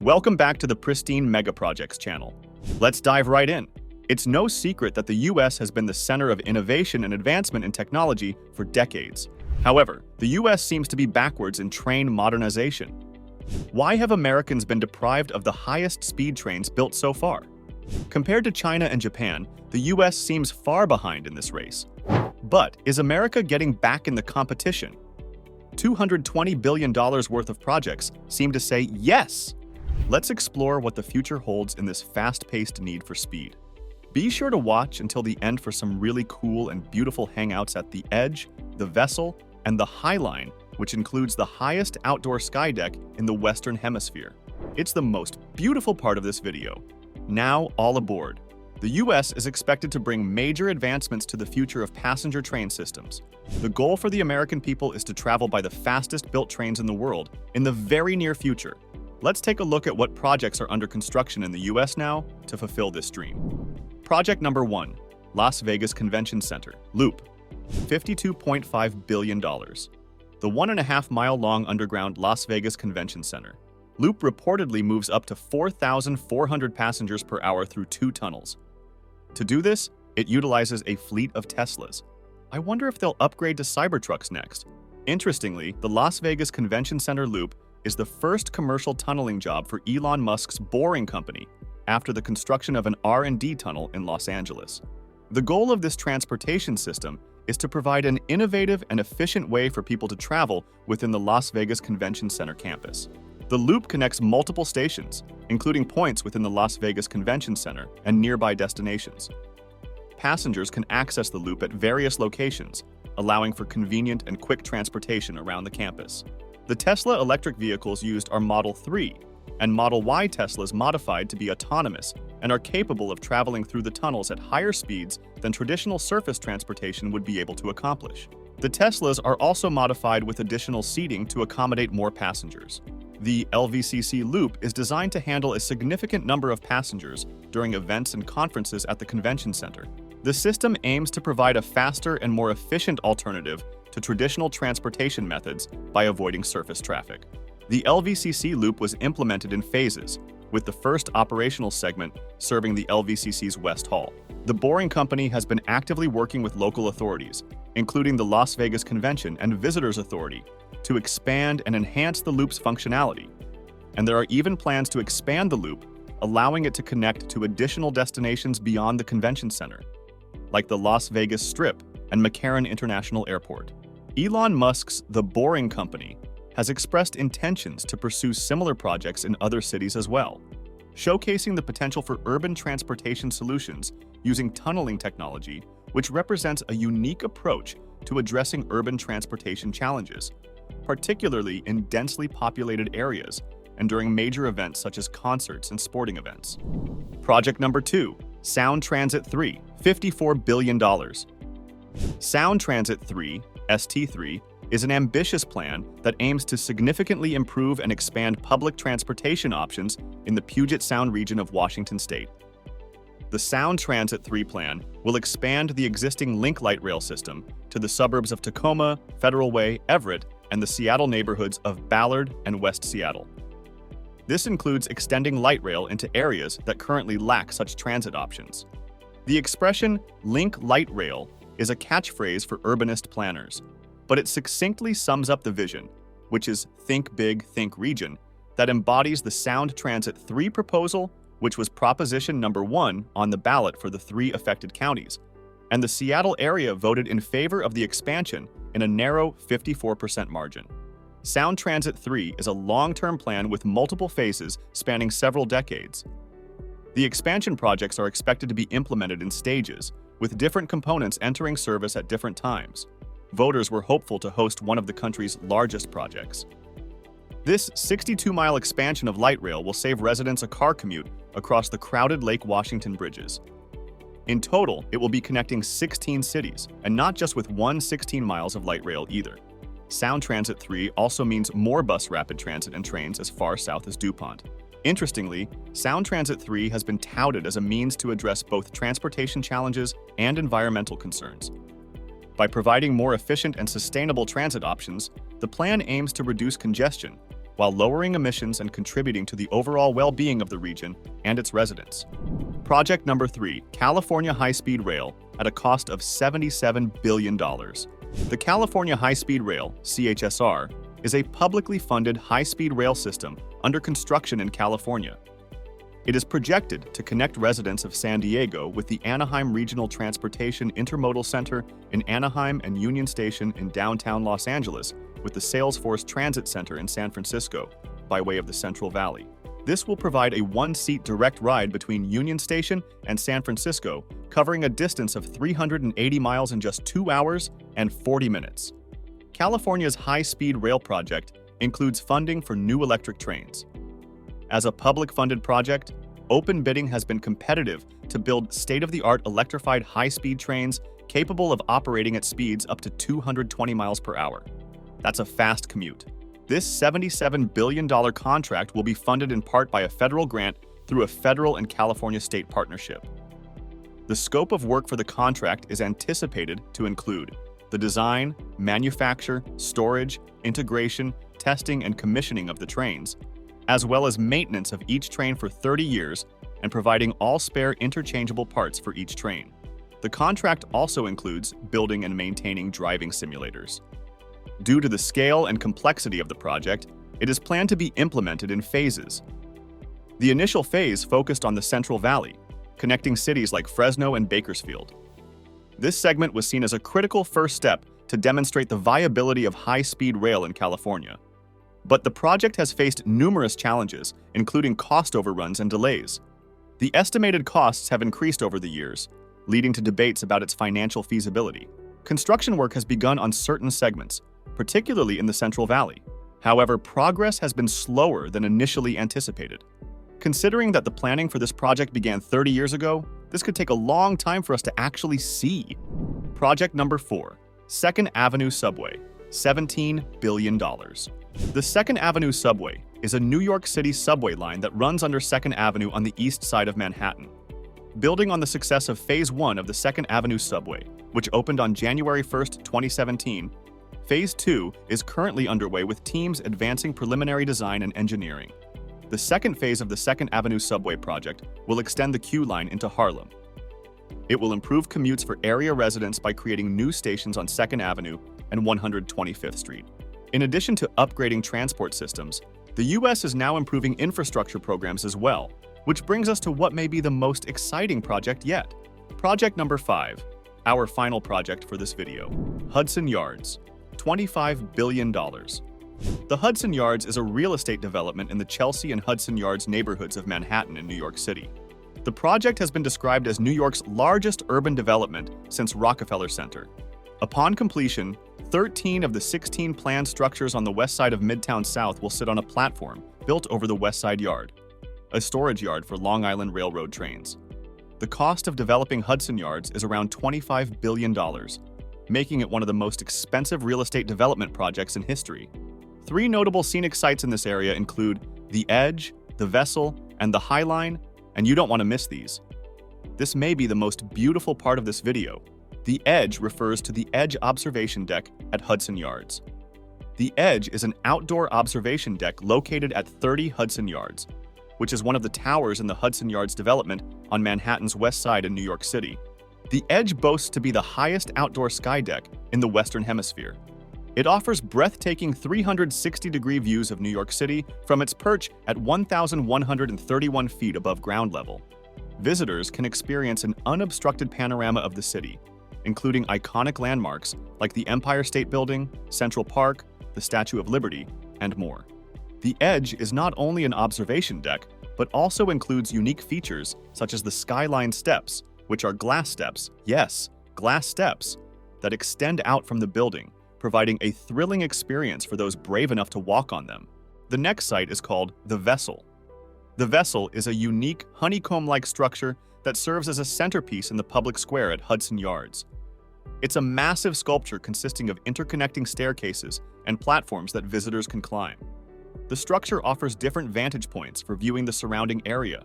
Welcome back to the Pristine Mega Projects channel. Let's dive right in. It's no secret that the US has been the center of innovation and advancement in technology for decades. However, the US seems to be backwards in train modernization. Why have Americans been deprived of the highest speed trains built so far? Compared to China and Japan, the US seems far behind in this race. But is America getting back in the competition? $220 billion worth of projects seem to say yes. Let's explore what the future holds in this fast-paced need for speed. Be sure to watch until the end for some really cool and beautiful hangouts at the Edge, the Vesel, and the Highline, which includes the highest outdoor sky deck in the Western Hemisphere. It's the most beautiful part of this video. Now, all aboard. The US is expected to bring major advancements to the future of passenger train systems. The goal for the American people is to travel by the fastest built trains in the world in the very near future. Let's take a look at what projects are under construction in the US now to fulfill this dream. Project number 1, Las Vegas Convention Center, Loop, $52.5 billion. The 1.5-mile-long underground Las Vegas Convention Center, Loop reportedly moves up to 4,400 passengers per hour through 2 tunnels. To do this, it utilizes a fleet of Teslas. I wonder if they'll upgrade to Cybertrucks next. Interestingly, the Las Vegas Convention Center Loop is the first commercial tunneling job for Elon Musk's Boring Company after the construction of an R&D tunnel in Los Angeles. The goal of this transportation system is to provide an innovative and efficient way for people to travel within the Las Vegas Convention Center campus. The loop connects multiple stations, including points within the Las Vegas Convention Center and nearby destinations. Passengers can access the loop at various locations, allowing for convenient and quick transportation around the campus. The Tesla electric vehicles used are Model 3 and Model Y Teslas modified to be autonomous and are capable of traveling through the tunnels at higher speeds than traditional surface transportation would be able to accomplish. The Teslas are also modified with additional seating to accommodate more passengers. The LVCC Loop is designed to handle a significant number of passengers during events and conferences at the convention center. The system aims to provide a faster and more efficient alternative to traditional transportation methods by avoiding surface traffic. The LVCC Loop was implemented in phases, with the first operational segment serving the LVCC's West Hall. The Boring Company has been actively working with local authorities, including the Las Vegas Convention and Visitors Authority, to expand and enhance the loop's functionality. And there are even plans to expand the loop, allowing it to connect to additional destinations beyond the convention center, like the Las Vegas Strip and McCarran International Airport. Elon Musk's The Boring Company has expressed intentions to pursue similar projects in other cities as well, showcasing the potential for urban transportation solutions using tunneling technology, which represents a unique approach to addressing urban transportation challenges, particularly in densely populated areas and during major events such as concerts and sporting events. Project number 2, Sound Transit 3, $54 billion. Sound Transit 3, ST3, is an ambitious plan that aims to significantly improve and expand public transportation options in the Puget Sound region of Washington state. The Sound Transit 3 plan will expand the existing Link light rail system to the suburbs of Tacoma, Federal Way, Everett, and the Seattle neighborhoods of Ballard and West Seattle. This includes extending light rail into areas that currently lack such transit options. The expression Link Light Rail is a catchphrase for urbanist planners, but it succinctly sums up the vision, which is Think Big, Think Region, that embodies the Sound Transit 3 proposal, which was proposition number 1 on the ballot for the 3 affected counties, and the Seattle area voted in favor of the expansion in a narrow 54% margin. Sound Transit 3 is a long-term plan with multiple phases spanning several decades. The expansion projects are expected to be implemented in stages, with different components entering service at different times. Voters were hopeful to host one of the country's largest projects. This 62-mile expansion of light rail will save residents a car commute across the crowded Lake Washington bridges. In total, it will be connecting 16 cities, and not just with 16 miles of light rail either. Sound Transit 3 also means more bus rapid transit and trains as far south as DuPont. Interestingly, Sound Transit 3 has been touted as a means to address both transportation challenges and environmental concerns. By providing more efficient and sustainable transit options, the plan aims to reduce congestion, while lowering emissions and contributing to the overall well-being of the region and its residents. Project number 3, California High-Speed Rail, at a cost of $77 billion. The California High-Speed Rail, CHSR, is a publicly funded high-speed rail system under construction in California. It is projected to connect residents of San Diego with the Anaheim Regional Transportation Intermodal Center in Anaheim and Union Station in downtown Los Angeles with the Salesforce Transit Center in San Francisco by way of the Central Valley. This will provide a one-seat direct ride between Union Station and San Francisco, covering a distance of 380 miles in just 2 hours and 40 minutes. California's high-speed rail project includes funding for new electric trains. As a public-funded project, open bidding has been competitive to build state-of-the-art electrified high-speed trains capable of operating at speeds up to 220 miles per hour. That's a fast commute. This $77 billion contract will be funded in part by a federal grant through a federal and California state partnership. The scope of work for the contract is anticipated to include the design, manufacture, storage, integration, testing, and commissioning of the trains, as well as maintenance of each train for 30 years and providing all spare interchangeable parts for each train. The contract also includes building and maintaining driving simulators. Due to the scale and complexity of the project, it is planned to be implemented in phases. The initial phase focused on the Central Valley, connecting cities like Fresno and Bakersfield. This segment was seen as a critical first step to demonstrate the viability of high-speed rail in California. But the project has faced numerous challenges, including cost overruns and delays. The estimated costs have increased over the years, leading to debates about its financial feasibility. Construction work has begun on certain segments, particularly in the Central Valley. However, progress has been slower than initially anticipated. Considering that the planning for this project began 30 years ago, this could take a long time for us to actually see. Project number 4, 2nd Avenue Subway, $17 billion. The 2nd Avenue Subway is a New York City subway line that runs under 2nd Avenue on the east side of Manhattan. Building on the success of Phase 1 of the 2nd Avenue Subway, which opened on January 1, 2017, Phase 2 is currently underway with teams advancing preliminary design and engineering. The second phase of the 2nd Avenue Subway project will extend the Q line into Harlem. It will improve commutes for area residents by creating new stations on 2nd Avenue and 125th Street. In addition to upgrading transport systems, the U.S. is now improving infrastructure programs as well, which brings us to what may be the most exciting project yet. Project number 5, our final project for this video, Hudson Yards, $25 billion. The Hudson Yards is a real estate development in the Chelsea and Hudson Yards neighborhoods of Manhattan in New York City. The project has been described as New York's largest urban development since Rockefeller Center. Upon completion, 13 of the 16 planned structures on the west side of Midtown South will sit on a platform built over the West Side Yard, a storage yard for Long Island Railroad trains. The cost of developing Hudson Yards is around $25 billion, making it one of the most expensive real estate development projects in history. 3 notable scenic sites in this area include the Edge, the Vesel, and the Highline, and you don't want to miss these. This may be the most beautiful part of this video. The Edge refers to the Edge Observation Deck at Hudson Yards. The Edge is an outdoor observation deck located at 30 Hudson Yards, which is one of the towers in the Hudson Yards development on Manhattan's west side in New York City. The Edge boasts to be the highest outdoor sky deck in the Western Hemisphere. It offers breathtaking 360-degree views of New York City from its perch at 1,131 feet above ground level. Visitors can experience an unobstructed panorama of the city, including iconic landmarks like the Empire State Building, Central Park, the Statue of Liberty, and more. The Edge is not only an observation deck, but also includes unique features such as the Skyline Steps, which are glass steps, yes, glass steps, that extend out from the building, providing a thrilling experience for those brave enough to walk on them. The next site is called the Vesel. The Vesel is a unique honeycomb-like structure that serves as a centerpiece in the public square at Hudson Yards. It's a massive sculpture consisting of interconnecting staircases and platforms that visitors can climb. The structure offers different vantage points for viewing the surrounding area,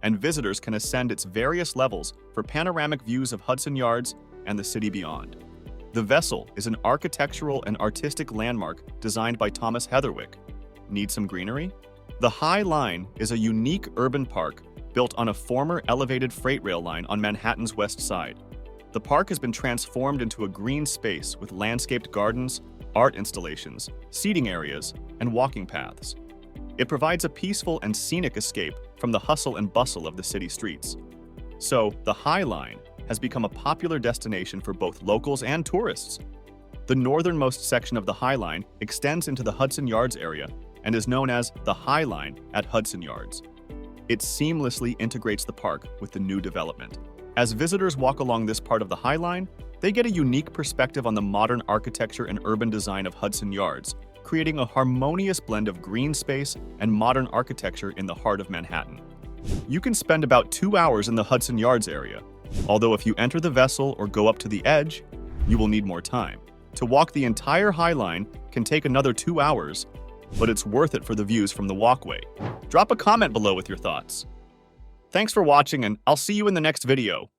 and visitors can ascend its various levels for panoramic views of Hudson Yards and the city beyond. The Vesel is an architectural and artistic landmark designed by Thomas Heatherwick, Need some greenery? The Highline is a unique urban park built on a former elevated freight rail line on Manhattan's west side. The park has been transformed into a green space with landscaped gardens, art installations, seating areas, and walking paths. It provides a peaceful and scenic escape from the hustle and bustle of the city streets. So, the Highline has become a popular destination for both locals and tourists. The northernmost section of the Highline extends into the Hudson Yards area and is known as the Highline at Hudson Yards. It seamlessly integrates the park with the new development. As visitors walk along this part of the Highline, they get a unique perspective on the modern architecture and urban design of Hudson Yards, creating a harmonious blend of green space and modern architecture in the heart of Manhattan. You can spend about 2 hours in the Hudson Yards area, although if you enter the Vesel or go up to the edge, you will need more time. To walk the entire Highline can take another 2 hours, but it's worth it for the views from the walkway. Drop a comment below with your thoughts. Thanks for watching, and I'll see you in the next video.